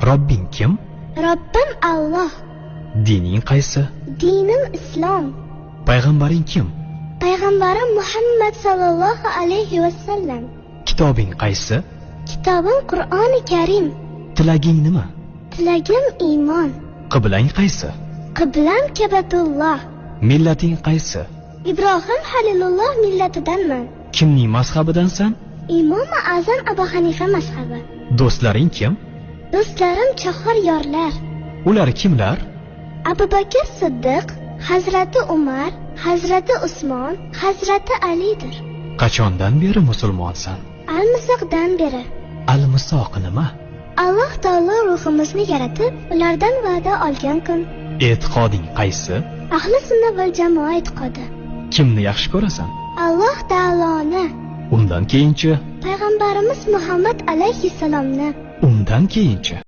Robbing kim? Robbim Alloh. Dining qaysi? Dinim Islom. Payg'ambaring kim? Payg'ambarim Muhammad sallallohu alayhi vasallam. Kitobing qaysi? Kitobim Qur'oni Karim. Tilaging nima? Tilagim iymon. Qiblang qaysi? Qiblam Kabatulloh. Millating qaysi? Ibrohim Halilulloh millatidanman. Kimning mazhabidansan? Imom Azam Abu Hanifa mazhabi. Do'stlaring kim? Do'stlarim chahor yorlar. Ular kimlar? Abu Bakr Siddiq, Hazrati Umar, Hazrati Usmon, Hazrati Alidir. Qachondan beri musulmonsan? Al-Misoqdan beri. Al-Misoq nima? Alloh taolo ruhimizni yaratib, ulardan va'da olgan kun. E'tiqoding qaysi? Ahli sunna val jamoa e'tiqodi. Kimni yaxshi ko'rasan? Alloh taoloni. Undan keyinchi? Payg'ambarimiz Muhammad alayhissalomni. Undan keyinchi?